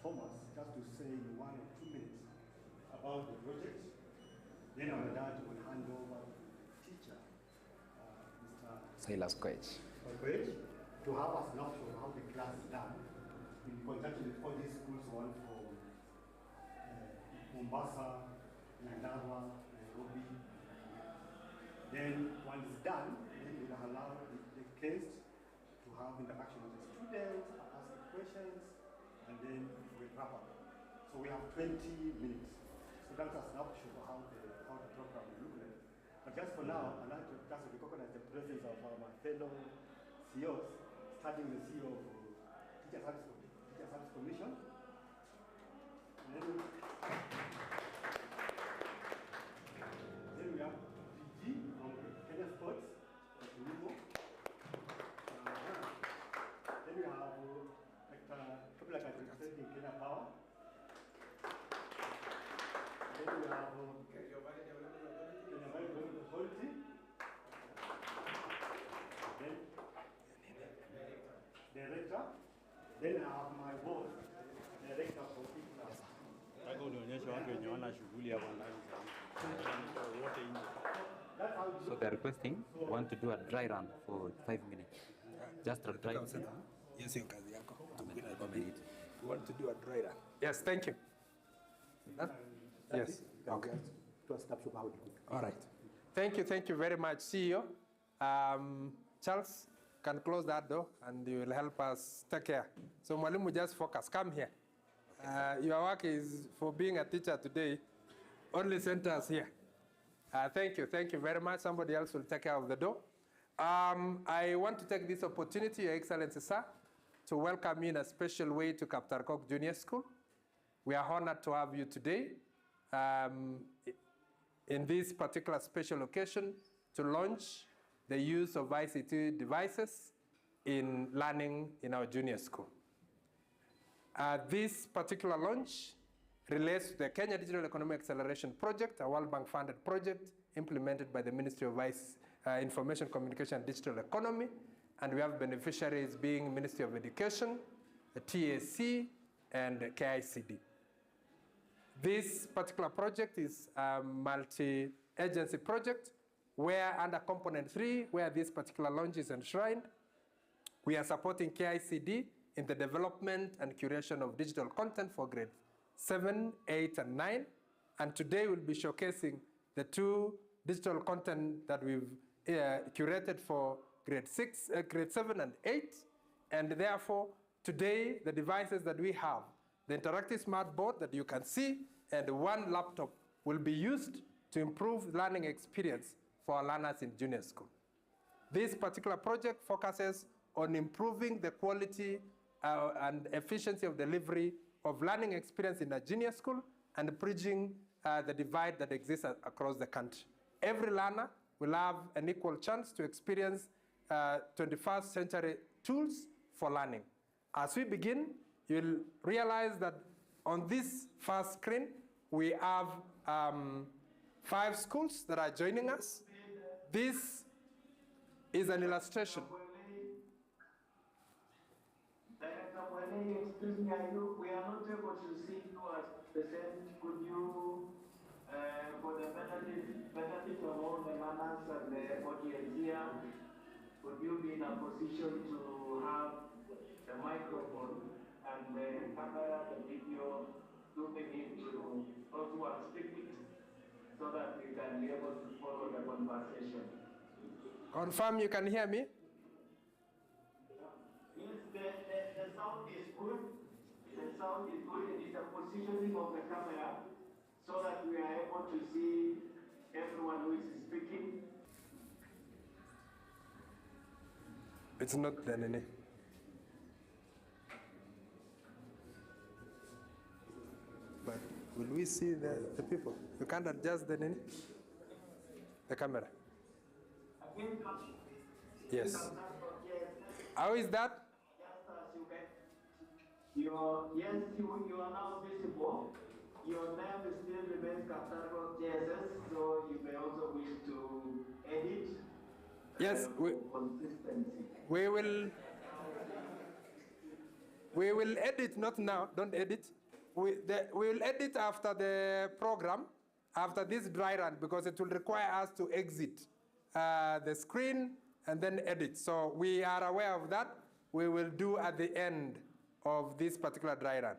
Thomas just to say in 1 or 2 minutes about the project. Then after that, we'll hand over to the teacher, Mr. Silas Koech, to have us know how the class is done in conjunction with all these schools, one from Mombasa, Nyandarua, Nairobi. Then once it's done, then we'll allow the kids to have interaction with the students, ask questions, and then we'll wrap up. So we have 20 minutes. So that's a snapshot of how the program will look like. But just for now, I'd like to just recognize the presence of my fellow CEOs, starting the CEO of Teacher Service Commission. Then we have PG from Kenya Sports, Then we have people like representing Kenya Power. Then we have Kenya Development Authority. Then Director. Then I have my boss, Director for Class. so they're requesting want to do a dry run for 5 minutes. Just a dry run. Yes, your kazi yako. We want to do a dry run. Yes, thank you. Yes. Okay. All right. Thank you very much, CEO. Charles, can close that door and you will help us take care. So Mwalimu, just focus. Come here. Your work is for being a teacher today. Only center us here. Thank you very much. Somebody else will take care of the door. I want to take this opportunity, Your Excellency, sir, to welcome you in a special way to Kaptarkok Junior School. We are honored to have you today in this particular special occasion to launch the use of ICT devices in learning in our junior school. This particular launch relates to the Kenya Digital Economic Acceleration Project, a World Bank funded project implemented by the Ministry of Information, Communication and Digital Economy. And we have beneficiaries being Ministry of Education, the TAC, and KICD. This particular project is a multi-agency project where under Component 3, where this particular launch is enshrined, we are supporting KICD in the development and curation of digital content for grade 7, 8, and 9. And today we'll be showcasing the 2 digital content that we've curated for grade 7 and 8. And therefore, today, the devices that we have, the interactive smart board that you can see, and 1 laptop will be used to improve learning experience for our learners in junior school. This particular project focuses on improving the quality and efficiency of delivery of learning experience in a junior school and bridging the divide that exists across the country. Every learner will have an equal chance to experience 21st century tools for learning. As we begin, you'll realize that on this first screen, we have 5 schools that are joining us. This is an illustration. Director, excuse me, we are not able to see you at present. Could you, for the benefit of all the learners and the audience here, could you be in a position to have the microphone and the camera, the video, zooming into those who are speaking so that we can be able to follow the conversation? Confirm you can hear me? Yes, the sound is good. The sound is good. It is the positioning of the camera so that we are able to see everyone who is speaking. It's not there, Nene. But will we see the people? You can't adjust the Nene? The camera. Yes. How is that? You are now visible. Your name still remains Kaptarkok JSS, so you may also wish to edit. Yes, we We will edit, not now, don't edit. We will edit after the program, after this dry run, because it will require us to exit the screen and then edit. So we are aware of that. We will do at the end of this particular dry run.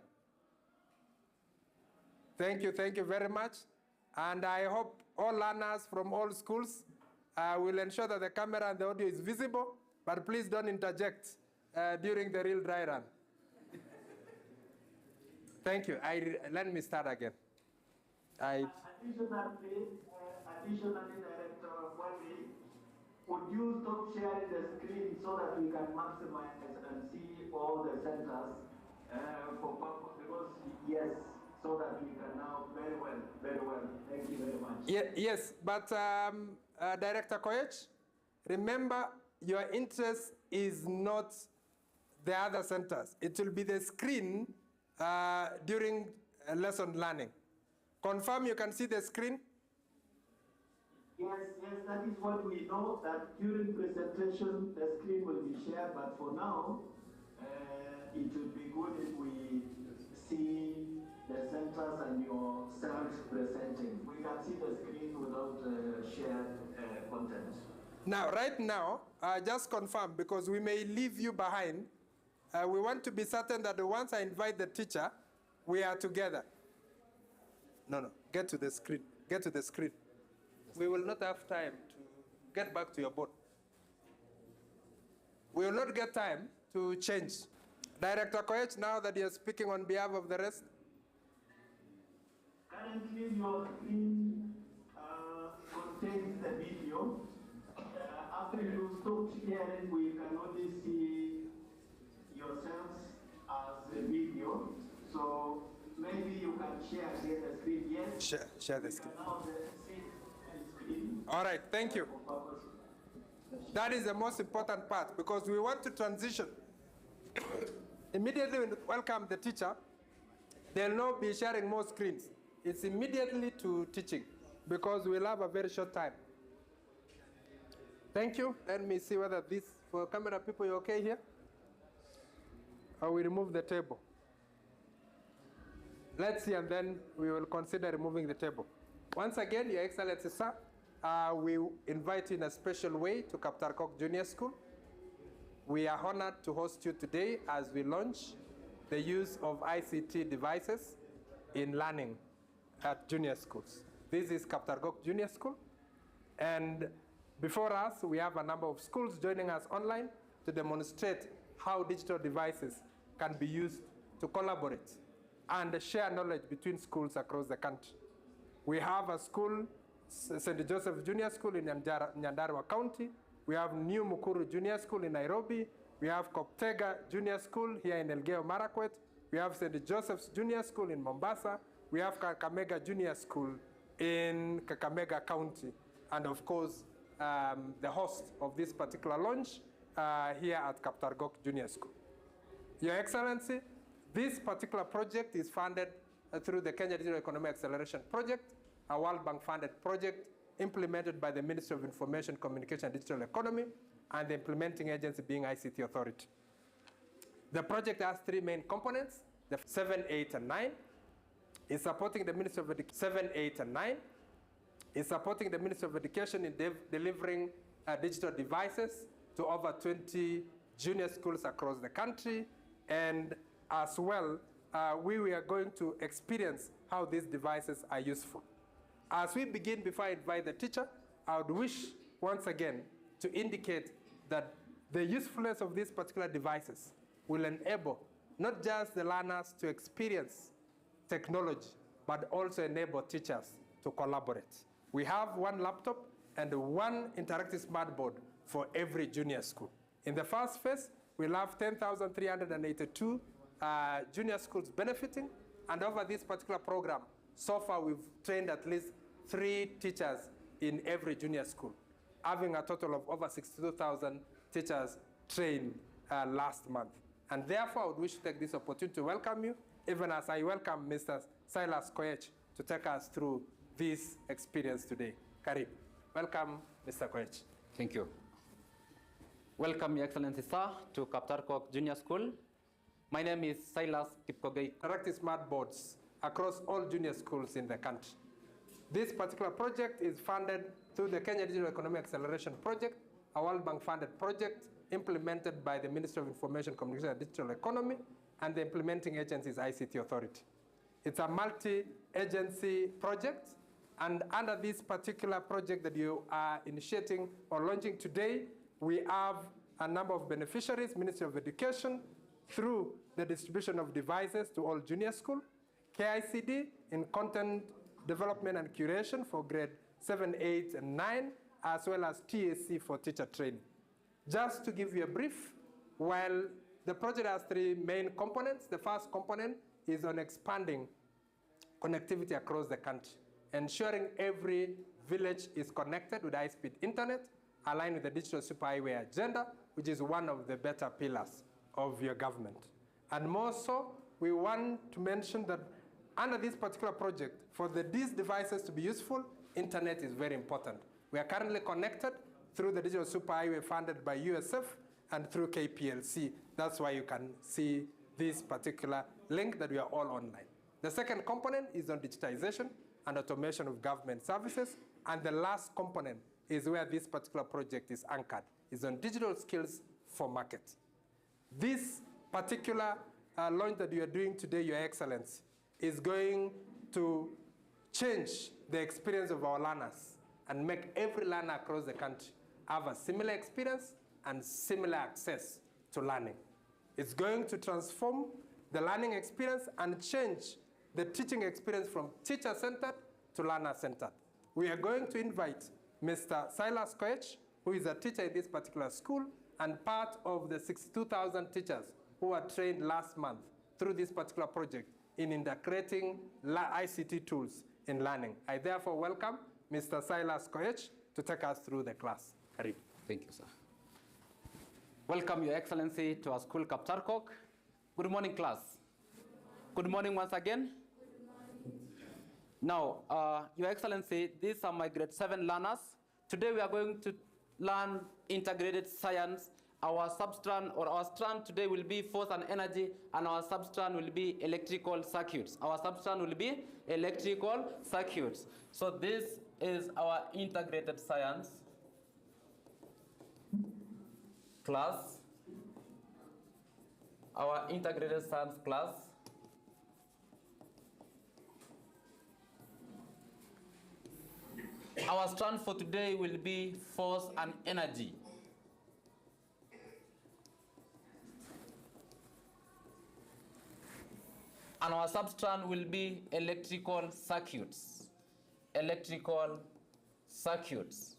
Thank you very much. And I hope all learners from all schools will ensure that the camera and the audio is visible, but please don't interject during the real dry run. Thank you. Let me start again. Additionally, Director Wally, would you stop sharing the screen so that we can maximize and see all the centers because yes, so that we can now very well. Thank you very much. Yes, but Director Koech, remember your interest is not the other centers. It will be the screen during lesson learning. Confirm you can see the screen? Yes, that is what we know, that during presentation the screen will be shared, but for now it would be good if we see the centers and yourselves presenting. We can see the screen without shared content. Now, right now, just confirm, because we may leave you behind. We want to be certain that once I invite the teacher, we are together. No, get to the screen. Get to the screen. We will not have time to get back to your board. We will not get time to change. Director Koech, now that you're speaking on behalf of the rest. Currently, your screen contains the video. After you stop sharing, we can only see yourselves as a video. So maybe you can share the screen. Yes. Share the screen. Now see the screen. All right, thank you. That is the most important part, because we want to transition. Immediately when we welcome the teacher, they'll not be sharing more screens. It's immediately to teaching, because we'll have a very short time. Thank you. Let me see whether this, for camera people, you're okay here? Or we remove the table? Let's see, and then we will consider removing the table. Once again, Your Excellency, sir, we invite you in a special way to Kaptarkok Junior School. We are honored to host you today as we launch the use of ICT devices in learning at junior schools. This is Kaptarkok Junior School, and before us, we have a number of schools joining us online to demonstrate how digital devices can be used to collaborate and share knowledge between schools across the country. We have a school, St. Joseph Junior School in Nyandarua County. We have New Mukuru Junior School in Nairobi. We have Koptega Junior School here in Elgeyo Marakwet. We have St. Joseph's Junior School in Mombasa. We have Kakamega Junior School in Kakamega County. And of course, the host of this particular launch here at Kaptarkok Junior School. Your Excellency, this particular project is funded through the Kenya Digital Economic Acceleration Project, a World Bank funded project implemented by the Ministry of Information, Communication and Digital Economy, and the implementing agency being ICT Authority. The project has three main components, the 7, 8, and 9. It's supporting the Ministry of Education, 7, 8, and 9. It's supporting the Ministry of Education in delivering digital devices to over 20 junior schools across the country. And as well, we are going to experience how these devices are useful. As we begin, before I invite the teacher, I would wish once again to indicate that the usefulness of these particular devices will enable not just the learners to experience technology, but also enable teachers to collaborate. We have one laptop and one interactive smart board for every junior school. In the first phase, we'll have 10,382 junior schools benefiting, and over this particular program, so far we've trained at least 3 teachers in every junior school, having a total of over 62,000 teachers trained last month. And therefore, I would wish to take this opportunity to welcome you, even as I welcome Mr. Silas Koech to take us through this experience today. Karib. Welcome, Mr. Koech. Thank you. Welcome, Your Excellency, sir, to Kaptarkok Junior School. My name is Silas Kipkogei. Interactive smart boards across all junior schools in the country. This particular project is funded through the Kenya Digital Economy Acceleration Project, a World Bank funded project implemented by the Ministry of Information, Communication and Digital Economy, and the implementing agency is ICT Authority. It's a multi-agency project, and under this particular project that you are initiating or launching today, we have a number of beneficiaries, Ministry of Education, through the distribution of devices to all junior school, KICD in content development and curation for grade 7, 8, and 9, as well as TAC for teacher training. Just to give you a brief, while the project has three main components, the first component is on expanding connectivity across the country, ensuring every village is connected with high-speed internet, aligned with the digital superhighway agenda, which is one of the better pillars of your government. And more so, we want to mention that under this particular project, for these devices to be useful, internet is very important. We are currently connected through the digital superhighway funded by USF and through KPLC. That's why you can see this particular link that we are all online. The second component is on digitization and automation of government services. And the last component is where this particular project is anchored, is on digital skills for market. This particular launch that you are doing today, Your Excellency, is going to change the experience of our learners and make every learner across the country have a similar experience and similar access to learning. It's going to transform the learning experience and change the teaching experience from teacher-centered to learner-centered. We are going to invite Mr. Silas Koech, who is a teacher in this particular school and part of the 62,000 teachers who were trained last month through this particular project in integrating ICT tools in learning. I therefore welcome Mr. Silas Koech to take us through the class. Karibu. Thank you, sir. Welcome, Your Excellency, to our school, Kaptarkok. Good morning, class. Good morning once again. Now, Your Excellency, these are my grade 7 learners. Today we are going to learn integrated science. Our substrand or our strand today will be force and energy, and our substrand will be electrical circuits. Our substrand will be electrical circuits. So this is our integrated science class. Our integrated science class. Our strand for today will be force and energy. And our substrand will be electrical circuits. Electrical circuits.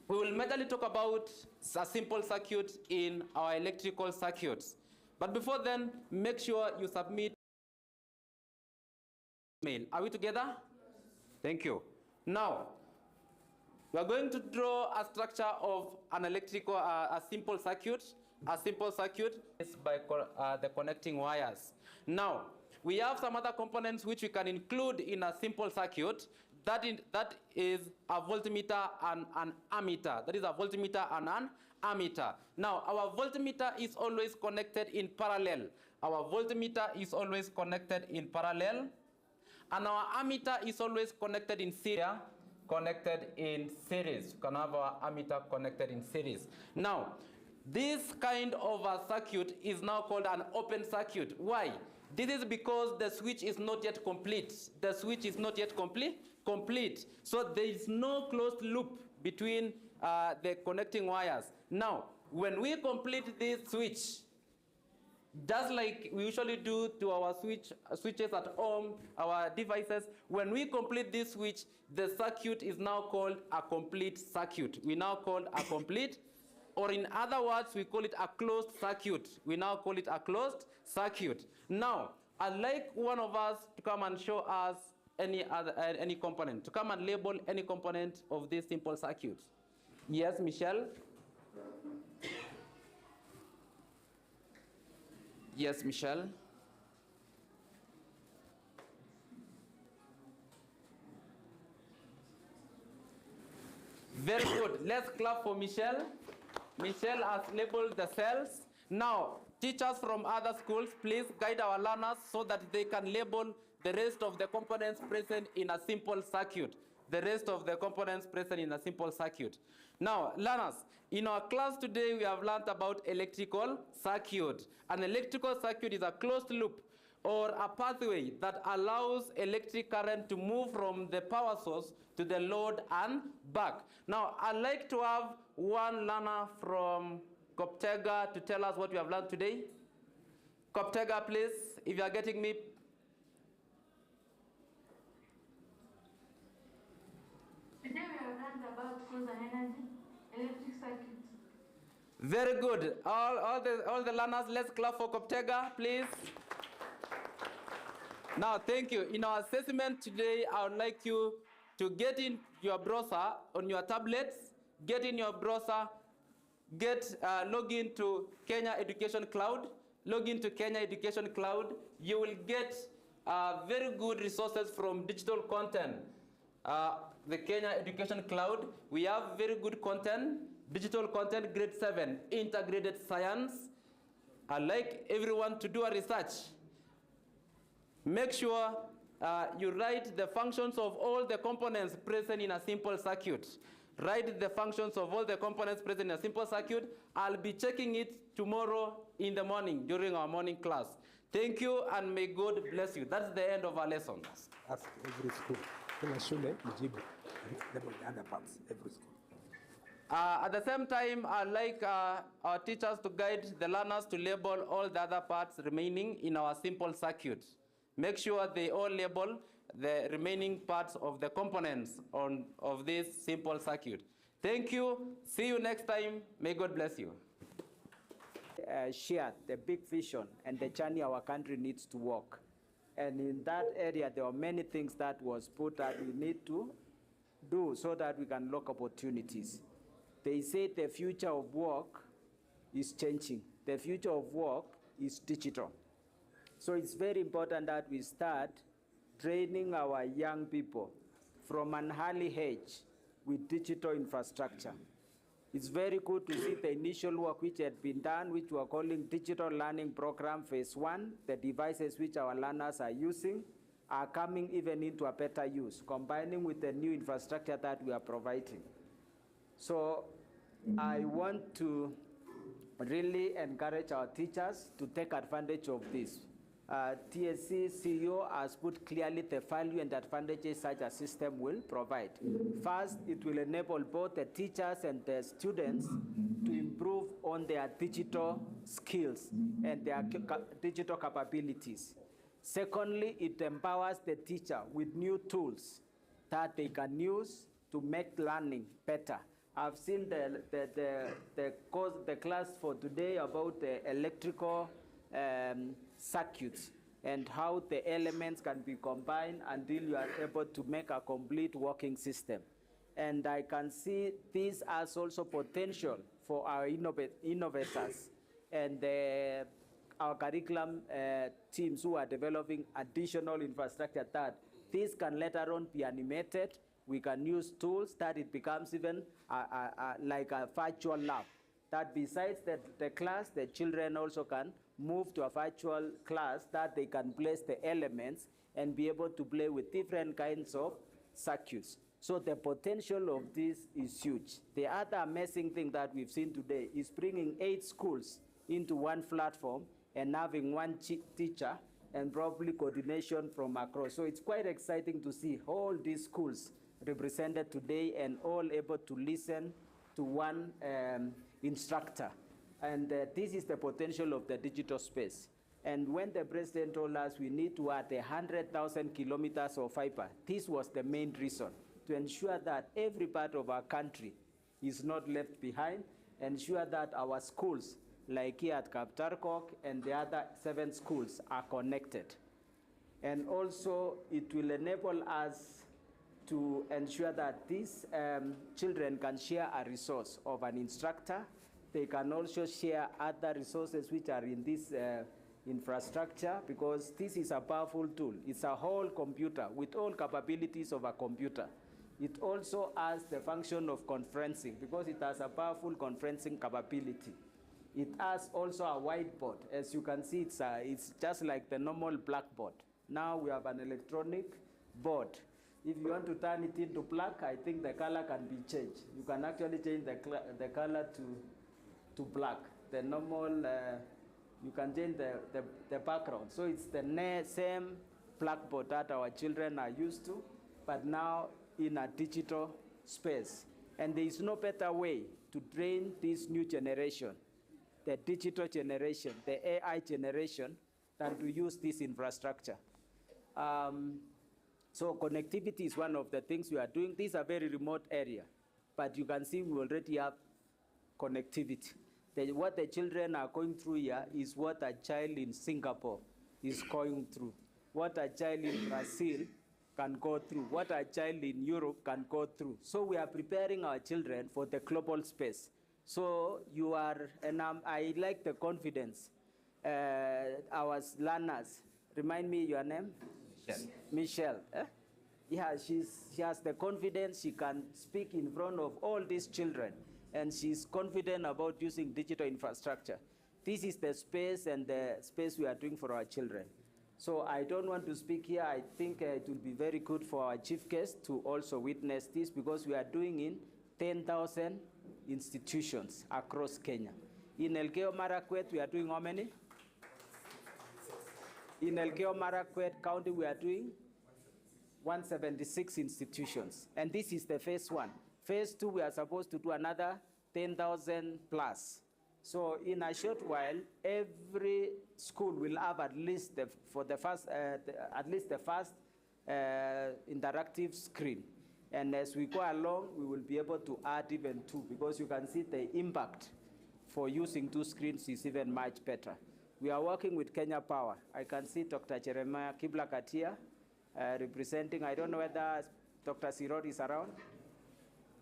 We will majorly talk about a simple circuit in our electrical circuits. But before then, make sure you submit email. Are we together? Thank you. Now, we are going to draw a structure of an electrical, a simple circuit. A simple circuit is by the connecting wires. Now, we have some other components which we can include in a simple circuit. That is a voltmeter and an ammeter. That is a voltmeter and an ammeter. Now, our voltmeter is always connected in parallel. Our voltmeter is always connected in parallel. And our ammeter is always connected in series. Connected in series. You can have our ammeter connected in series. Now, this kind of a circuit is now called an open circuit. Why? This is because the switch is not yet complete. The switch is not yet complete. So there is no closed loop between the connecting wires. Now, when we complete this switch, just like we usually do to our switches at home, our devices, when we complete this switch, the circuit is now called a complete circuit. We now call a complete, or in other words, we call it a closed circuit. We now call it a closed circuit. Now, I'd like one of us to come and show us any component, to come and label any component of this simple circuit. Yes, Michelle? Yes, Michelle? Very good. Let's clap for Michelle. Michelle has labeled the cells. Now, teachers from other schools, please guide our learners so that they can label the rest of the components present in a simple circuit. The rest of the components present in a simple circuit. Now, learners, in our class today, we have learned about electrical circuit. An electrical circuit is a closed loop or a pathway that allows electric current to move from the power source to the load and back. Now, I'd like to have one learner from Koptega to tell us what we have learned today. Koptega, please, if you are getting me. Today we have learned about cause and energy, electric circuits. Very good. All the learners, let's clap for Koptega, please. Now, thank you. In our assessment today, I would like you to get in your browser on your tablets, get in your browser, log into Kenya Education Cloud, log into Kenya Education Cloud. You will get very good resources from digital content. The Kenya Education Cloud, we have very good content, digital content, grade 7, integrated science. I'd like everyone to do a research. Make sure you write the functions of all the components present in a simple circuit. Write the functions of all the components present in a simple circuit. I'll be checking it tomorrow in the morning during our morning class. Thank you and may God bless you. That's the end of our lesson. Ask every school. Kila shule mjibu the other parts, every school. At the same time, I'd like our teachers to guide the learners to label all the other parts remaining in our simple circuit. Make sure they all label the remaining parts of the components of this simple circuit. Thank you. See you next time. May God bless you. Shared the big vision and the journey our country needs to walk. And in that area, there are many things that was put that we need to do so that we can look opportunities. They say the future of work is changing. The future of work is digital. So it's very important that we start training our young people from an early age with digital infrastructure. It's very good to see the initial work which had been done, which we are calling Digital Learning Program Phase 1. The devices which our learners are using are coming even into a better use, combining with the new infrastructure that we are providing. So I want to really encourage our teachers to take advantage of this. TSC CEO has put clearly the value and advantages such a system will provide. First, it will enable both the teachers and the students to improve on their digital skills and their digital capabilities. Secondly, it empowers the teacher with new tools that they can use to make learning better. I've seen the class for today about the electrical circuits and how the elements can be combined until you are able to make a complete working system. And I can see this as also potential for our innovators and our curriculum teams who are developing additional infrastructure that this can later on be animated. We can use tools that it becomes even like a virtual lab. That besides the class, the children also can move to a virtual class that they can place the elements and be able to play with different kinds of circuits. So the potential of this is huge. The other amazing thing that we've seen today is bringing 8 schools into one platform and having one teacher and probably coordination from across. So it's quite exciting to see all these schools represented today and all able to listen to one instructor. And this is the potential of the digital space. And when the president told us we need to add 100,000 kilometers of fiber, this was the main reason, to ensure that every part of our country is not left behind, ensure that our schools, like here at Kaptarkok and the other 7 schools, are connected. And also, it will enable us to ensure that these children can share a resource of an instructor. They can also share other resources which are in this infrastructure, because this is a powerful tool. It's a whole computer with all capabilities of a computer. It also has the function of conferencing, because it has a powerful conferencing capability. It has also a whiteboard. As you can see, it's just like the normal blackboard. Now we have an electronic board. If you want to turn it into black, I think the color can be changed. You can actually change the color to black. The normal, you can change the background. So it's the same blackboard that our children are used to, but now in a digital space. And there is no better way to train this new generation, the digital generation, the AI generation, than to use this infrastructure. So connectivity is one of the things we are doing. These are very remote area, but you can see we already have connectivity. What the children are going through here is what a child in Singapore is going through, what a child in Brazil can go through, what a child in Europe can go through. So we are preparing our children for the global space. So you are, and I like the confidence. Our learners, remind me your name? Michelle. Yeah, she has the confidence. She can speak in front of all these children, and she's confident about using digital infrastructure. This is the space and the space we are doing for our children. So I don't want to speak here. I think it will be very good for our chief guest to also witness this, because we are doing in 10,000 institutions across Kenya. In Elgeyo Marakwet, we are doing how many? In Elgeyo Marakwet County, we are doing 176 institutions. And this is the phase 1. Phase 2, we are supposed to do another 10,000 plus. So in a short while, every school will have at least the first interactive screen. And as we go along, we will be able to add even 2, because you can see the impact for using 2 screens is even much better. We are working with Kenya Power. I can see Dr. Jeremiah Kiblakatia representing. I don't know whether Dr. Sirot is around.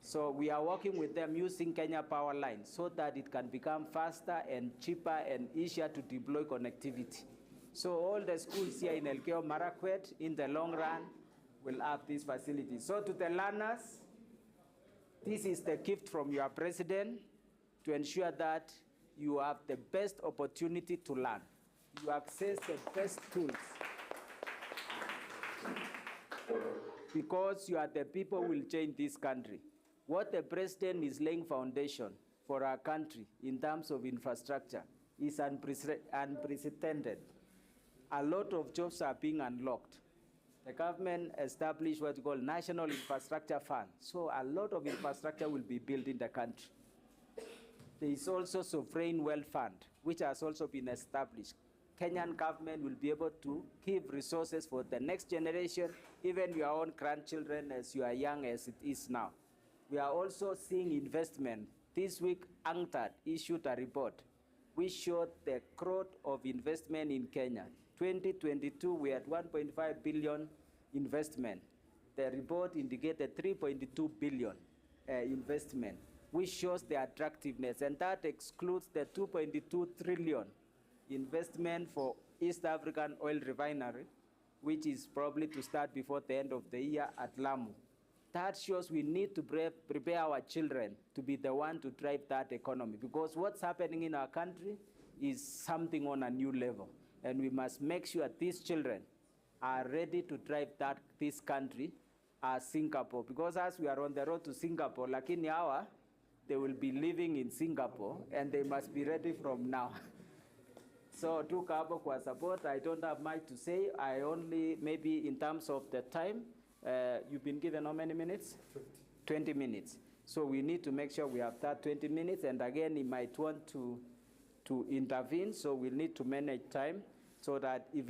So we are working with them using Kenya Power Line so that it can become faster and cheaper and easier to deploy connectivity. So all the schools here in Elgeyo Marakwet, in the long run, will have these facilities. So to the learners, this is the gift from your president to ensure that you have the best opportunity to learn. You access the best tools, because you are the people who will change this country. What the president is laying foundation for our country in terms of infrastructure is unprecedented. A lot of jobs are being unlocked. The government established what we call National Infrastructure Fund. So a lot of infrastructure will be built in the country. There is also Sovereign Wealth Fund, which has also been established. Kenyan government will be able to give resources for the next generation, even your own grandchildren as you are young as it is now. We are also seeing investment. This week, UNCTAD issued a report which showed the growth of investment in Kenya. 2022, we had 1.5 billion investment. The report indicated 3.2 billion investment, which shows the attractiveness, and that excludes the 2.2 trillion investment for East African Oil Refinery, which is probably to start before the end of the year at Lamu. That shows we need to prepare our children to be the one to drive that economy, because what's happening in our country is something on a new level. And we must make sure these children are ready to drive this country as Singapore. Because as we are on the road to Singapore, lakini hawa, they will be living in Singapore, and they must be ready from now. So to Kabo kwa support, I don't have much to say. I only, maybe in terms of the time, you've been given how many minutes? 20 minutes. So we need to make sure we have that 20 minutes. And again, he might want to intervene, so we'll need to manage time so that if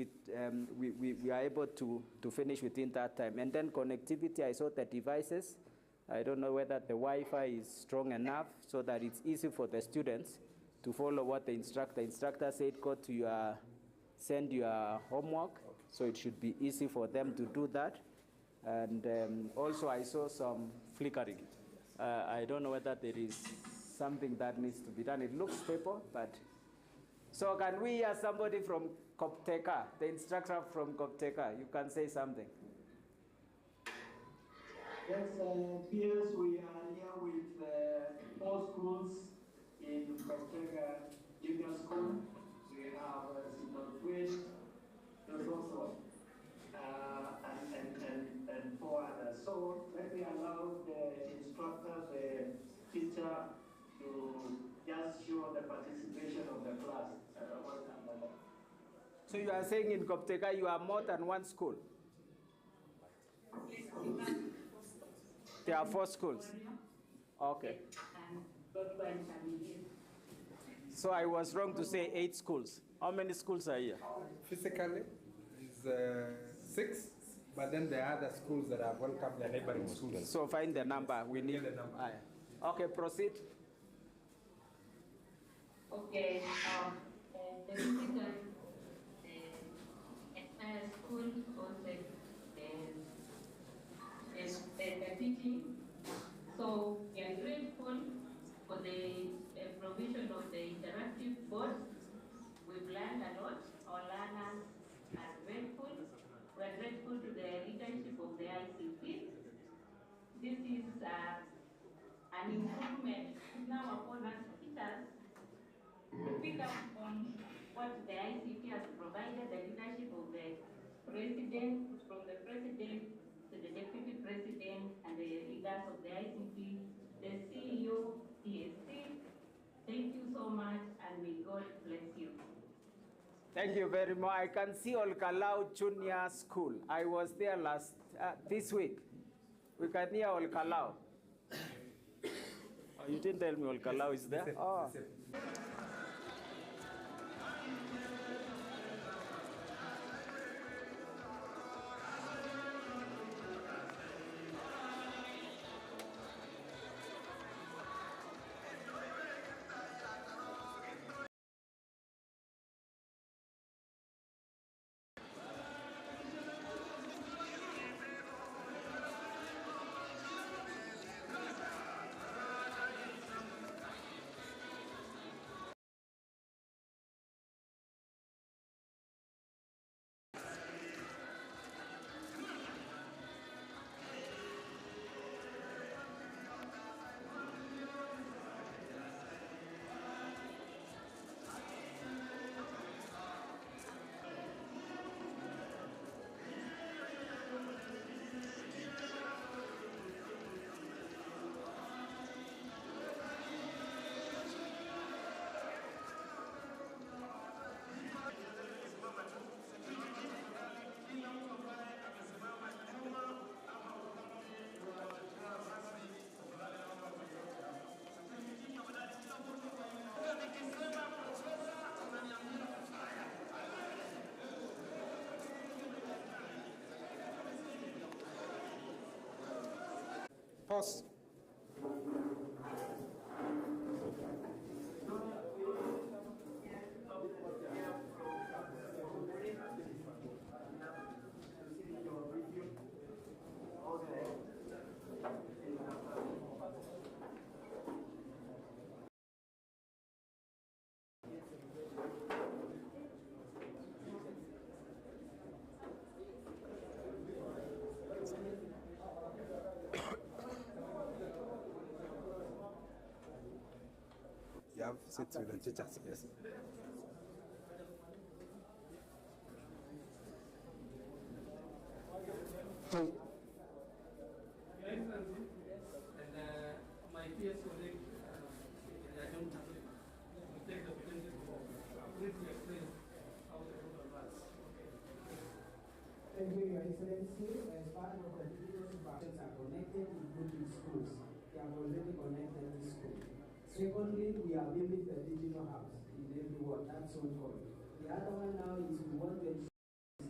we are able to finish within that time. And then connectivity, I saw the devices. I don't know whether the Wi-Fi is strong enough so that it's easy for the students to follow what the instructor said, send your homework, so it should be easy for them to do that. And also I saw some flickering. I don't know whether there is something that needs to be done. It looks stable, but... So can we hear somebody from Kopteka, the instructor from Kopteka? You can say something. Yes, peers, we are here with 4 schools in Kopteka Junior School, we have Simon Twist, and also, and four others. So let me allow the instructor, the teacher, to just show the participation of the class. So you are saying in Kopteka you have more than one school? There are 4 schools. Okay. So I was wrong to say 8 schools. How many schools are here? Physically is 6, but then there are other schools that have welcomed their neighboring schools. So find the number. We need the number. Okay, proceed. Okay, the physical entire school concept is the teaching. So we are grateful for the provision of the interactive board. We've learned a lot. Our learners are grateful. We're grateful to the leadership of the ICT. This is an improvement now upon us teachers to pick up on what the ICT has provided, the leadership of the president, from the president to the deputy president and the leaders of the ICT, the CEO, TSC. Thank you so much and may God bless you. Thank you very much. I can see Olkalau Junior School. I was there this week. We can hear Olkalau. Oh, you didn't tell me Olkalau is there? Oh. Pause. You have seats with the teachers, yes. My peers colleague, I don't have to take the opportunity to briefly explain how the program works. Thank you, Your Excellency. As part of the digital supervisions are connected, including schools. They are already connected to schools. Secondly, we are building the digital house in every ward. That's one point. The other one now is we want to use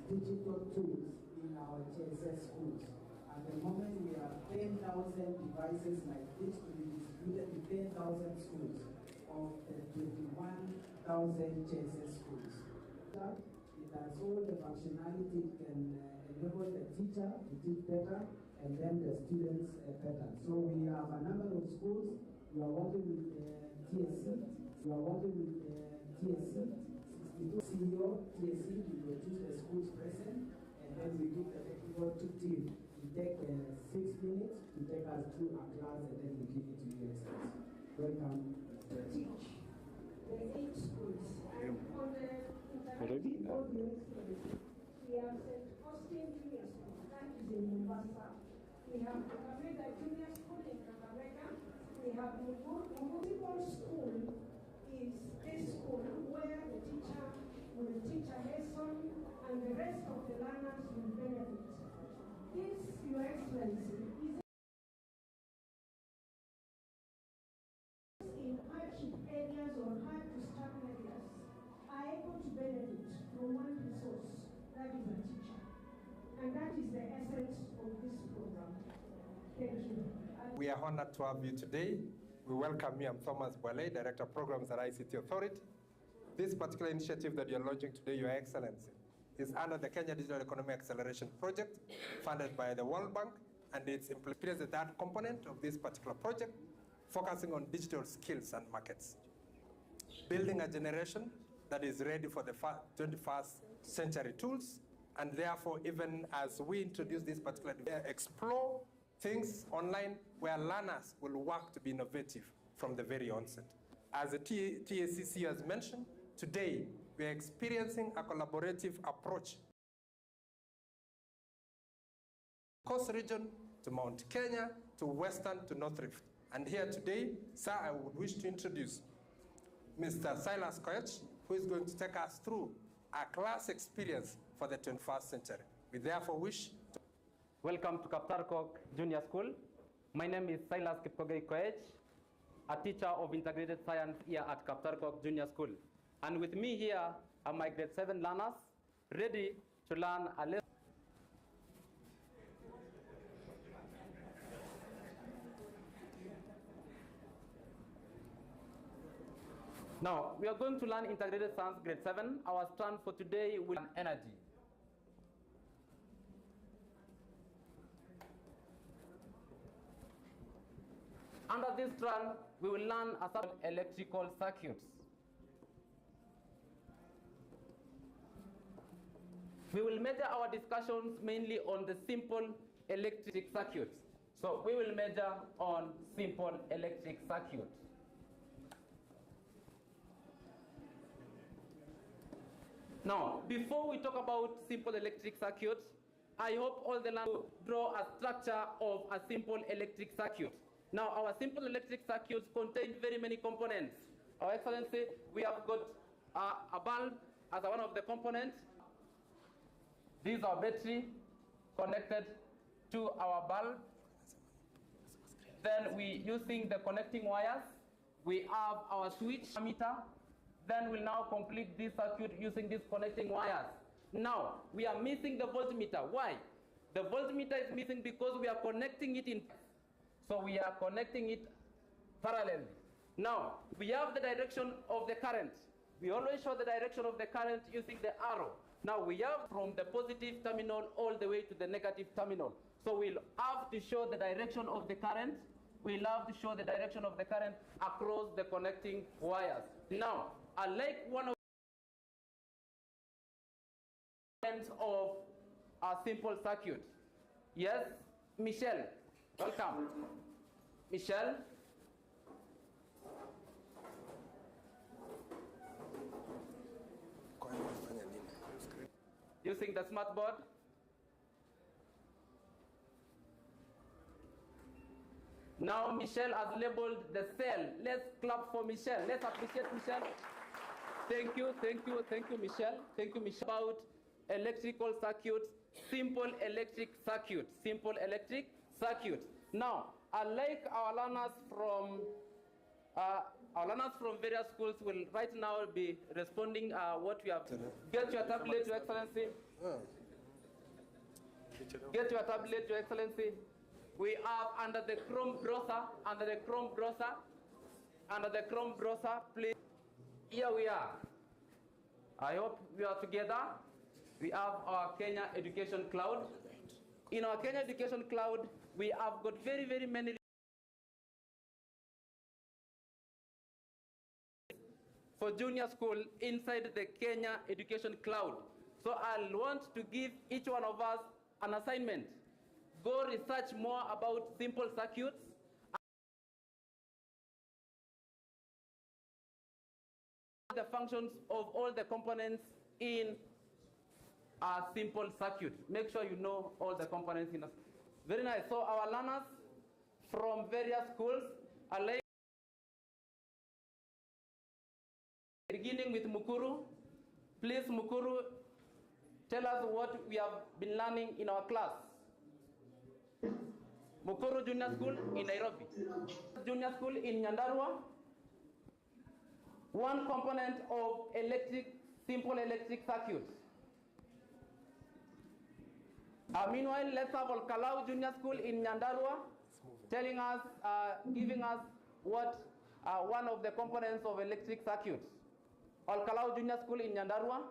digital tools in our JSS schools. At the moment, we have 10,000 devices like this to be distributed to 10,000 schools of the 21,000 JSS schools. It has all the functionality it can enable the teacher to teach better and then the students better. So we have a number of schools. We are working with TSC. We are working with TSC. 62 CEO TSC. We produce the schools present and then we give the technical team. We take 6 minutes to take us through our class and then we give it to you. Welcome. To teach the 8 schools We have St. Austin Junior School, that is in Mombasa. We have Kakamega Junior School in Kakamega. We have Municipal School is this school where the teacher will teach a lesson and the rest of the learners will benefit. This, Your Excellency, is in hardship areas or hard-to-start areas are able to benefit from one resource, that is a teacher. And that is the essence of this program. Thank you. We are honored to have you today. We welcome you. I'm Thomas Boalei, Director of Programs at ICT Authority. This particular initiative that you're launching today, Your Excellency, is under the Kenya Digital Economy Acceleration Project, funded by the World Bank, and it's implemented the third component of this particular project, focusing on digital skills and markets. Building a generation that is ready for the 21st century tools, and therefore, even as we introduce this particular, explore things online where learners will work to be innovative from the very onset. As the TACC has mentioned, today we are experiencing a collaborative approach. Coast region to Mount Kenya to Western to North Rift. And here today, sir, I would wish to introduce Mr. Silas Koech, who is going to take us through a class experience for the 21st century. We therefore wish to Welcome to Kaptarkok Junior School. My name is Silas Kipkogei Koech, a teacher of integrated science here at Kaptarkok Junior School. And with me here are my grade 7 learners, ready to learn a lesson. Now, we are going to learn integrated science grade 7. Our strand for today will be energy. Under this strand, we will learn some electrical circuits. We will measure our discussions mainly on the simple electric circuits. So we will measure on simple electric circuits. Now, before we talk about simple electric circuits, I hope all the learners draw a structure of a simple electric circuit. Now, our simple electric circuits contain very many components. Our Excellency, we have got a bulb as one of the components. This is our battery connected to our bulb. Then using the connecting wires, we have our switch meter. Then we'll now complete this circuit using these connecting wires. Now, we are missing the voltmeter. Why? The voltmeter is missing because we are connecting it in. So we are connecting it parallelly. Now, we have the direction of the current. We always show the direction of the current using the arrow. Now we have from the positive terminal all the way to the negative terminal. So we'll have to show the direction of the current. We'll have to show the direction of the current across the connecting wires. Now, unlike one of a simple circuit. Yes, Michelle, welcome. Michelle. Using the smart board. Now Michelle has labeled the cell. Let's clap for Michelle. Let's appreciate Michelle. Thank you, thank you, thank you, Michelle. Thank you, Michelle. About electrical circuits, simple electric circuits, simple electric circuits. Now, unlike our learners from various schools will right now be responding what we have. Get your tablet, Your Excellency. Get your tablet, Your Excellency. We have under the Chrome browser, please. Here we are. I hope we are together. We have our Kenya Education Cloud. In our Kenya Education Cloud, we have got very, very many for junior school inside the Kenya Education Cloud. So I'll want to give each one of us an assignment. Go research more about simple circuits. The functions of all the components in a simple circuit. Make sure you know all the components in a. Very nice. So our learners from various schools are like beginning with Mukuru. Please, Mukuru, tell us what we have been learning in our class. Mukuru Junior School in Nairobi. Junior School in Nyandarua. One component of simple electric circuits. Meanwhile, let's have Olkalau Junior School in Nyandarua telling us, giving us what one of the components of electric circuits. Olkalau Junior School in Nyandarua.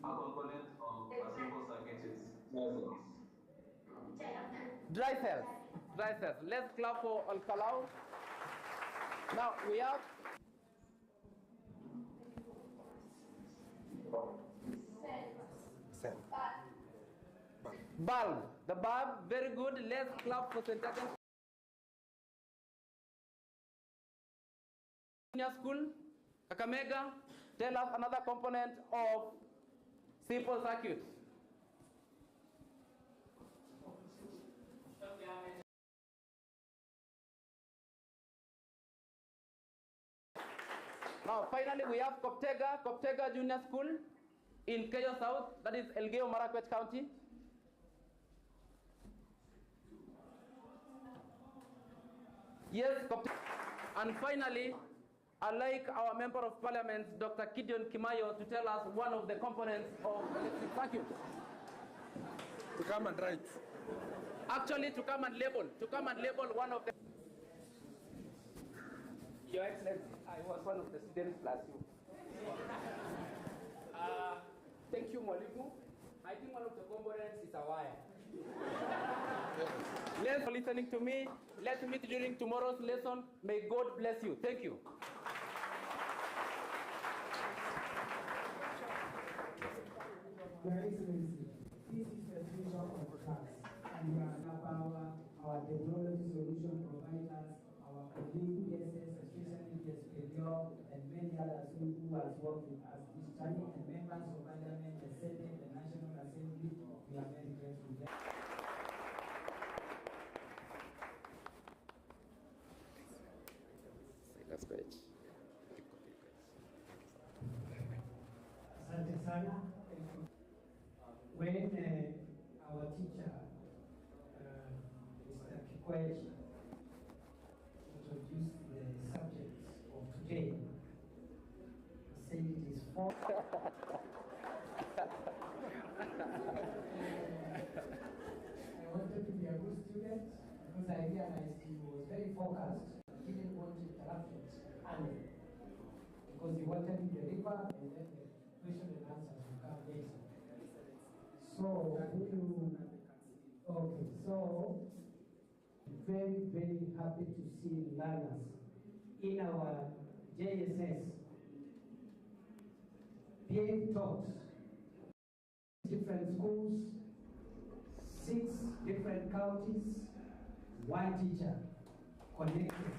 A component of a simple circuit is dry cells. Dry cells. Dry cells. Let's clap for Olkalau. Now we have bulb. The bulb, very good. Let's clap for St. Agnes Junior School, Kakamega. Tell us another component of simple circuits. Now, finally, we have Koptega Junior School in Keyo South, that is Elgeyo Marakwet County. Yes, and finally, I'd like our Member of Parliament, Dr. Gideon Kimayo, to tell us one of the components of electric circuit. To come and write. Actually, to come and label one of the. Your Excellency, I was one of the students plus you. Thank you, Mwalimu. I think one of the components is a wire. Let's for listening to me. Let's meet during tomorrow's lesson. May God bless you. Thank you. Your Excellency, this is the future of class, and we are now our technology solution providers, our colleague PSS, especially PSPDO, and many others who has worked with us this journey, and members of Parliament, the Senate, the National Assembly. We are very grateful. That's great. Asante sana. When our teacher, Mr. Kikwete, introduced the subject of today, he said it is for. I wanted to be a good student because I realized he was very focused. He didn't want interruptions early because he wanted to deliver and then the question and answers would come later. So, very, very happy to see learners in our JSS being taught different schools, 6 different counties, 1 teacher connected.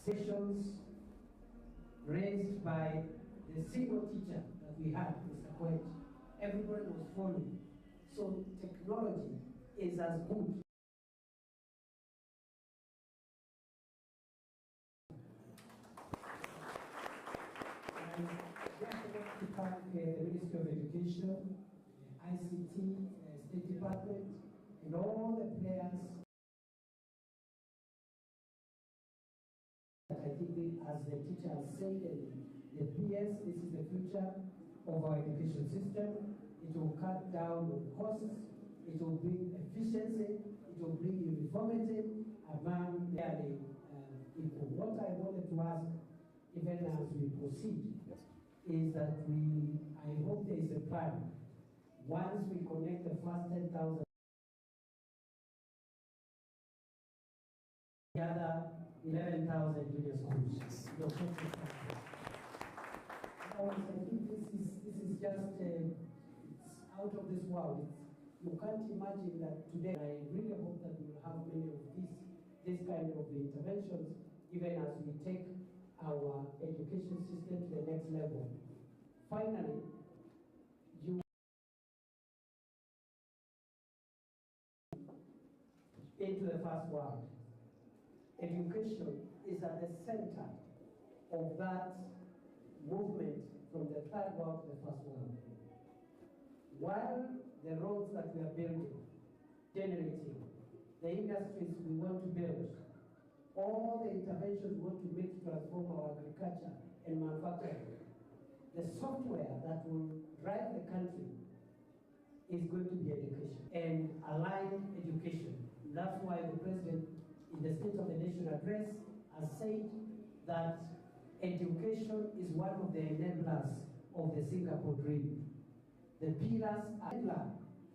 Sessions raised by the single teacher that we had, Mr. Kwet. Everybody was following. So technology is as good. And just want to thank the Ministry of Education, ICT, State Department, and all the players. I think as the teacher has said, the PS, this is the future of our education system. It will cut down on costs, it will bring efficiency, it will bring uniformity among the people. What I wanted to ask, even as we proceed, is that I hope there is a plan. Once we connect the first 10,000, the other 11,000 junior schools. I think this is just it's out of this world. You can't imagine that today. I really hope that we will have many of these this kind of interventions, even as we take our education system to the next level. Finally, you into the first world. Education is at the center of that movement from the third world to the first world. While the roads that we are building, generating, the industries we want to build, all the interventions we want to make to transform our agriculture and manufacturing, the software that will drive the country is going to be education and aligned education. That's why the President in the State of the Nation address has said that education is one of the enablers of the Singapore dream. The pillars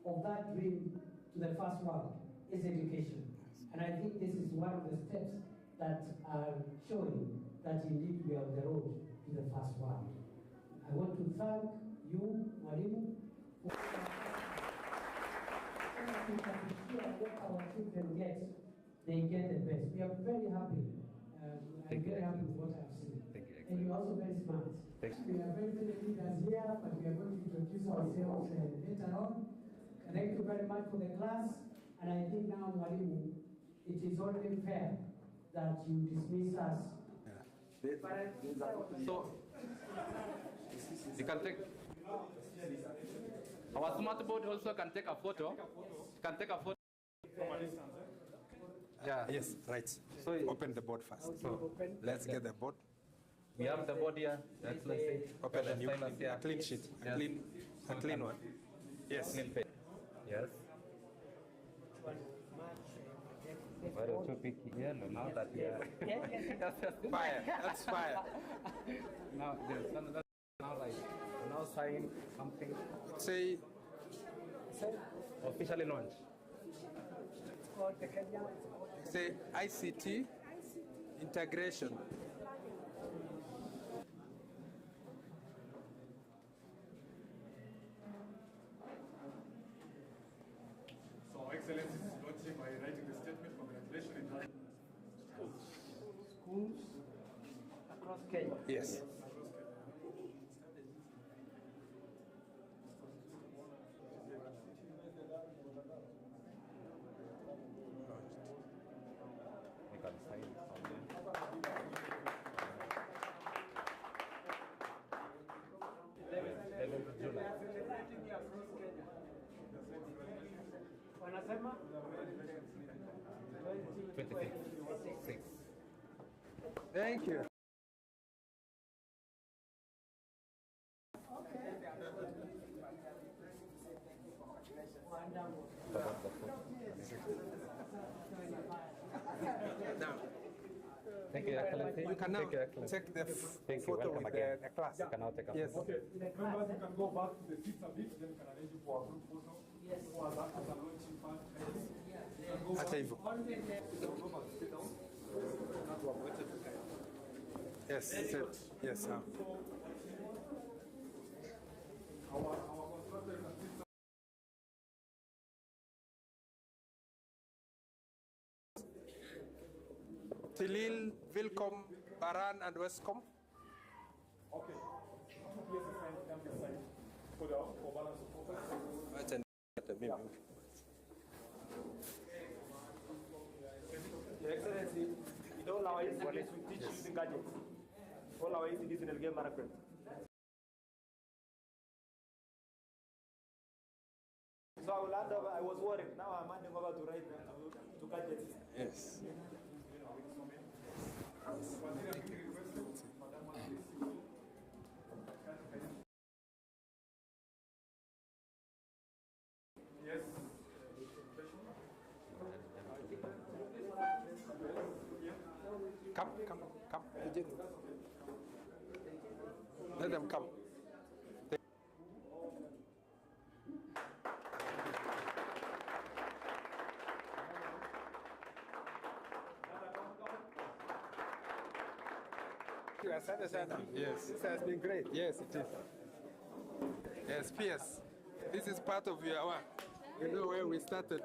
of that dream to the first world is education. And I think this is one of the steps that are showing that indeed we are on the road to the first world. I want to thank you, Mwalimu, for what our children get, they get the best. We are very happy. I'm very happy with what I've seen. And you're also very smart. We are very good leaders here, but we are going to introduce ourselves later on. Thank you very much for the class. And I think now, Mwalimu, it is only fair that you dismiss us. So, you can take, our smart board also can take a photo. You can take a photo. Yeah. Yes, right. So open the board first. So let's get the board. We have the board here. Let's see. Open a new clean sheet. A clean one. Yes. Clean page. Yes. Why don't you pick yellow now that we are fire? That's fire. Now there's another. Now like now sign something. Say officially launched. Say ICT integration. So, Excellency is launching by writing the statement. Congratulations. Schools across Kenya. Yes. Wanasema 26. Thank you. Now, thank you, Excellency. you can now take the photo with the class. You can now take a Yes. photo. Okay, members, you can go back to the seats a bit, then we can arrange you for a group photo. Yes. Or as a launching part. Acha hivyo. Yes, sit. Yes, now. Tilil, Vilcom, Baran, and Westcom. Okay. For balance of focus. Your Excellency, in all our institutes, we teach using gadgets. All our institutes in Elgeyo Marakwet. So I will hand over, I was worried, now I'm handing over to write to gadgets. Yes. Come. Let them come. Yes. This has been great. Yes, it is. Yes, PS. This is part of your work. You know where we started.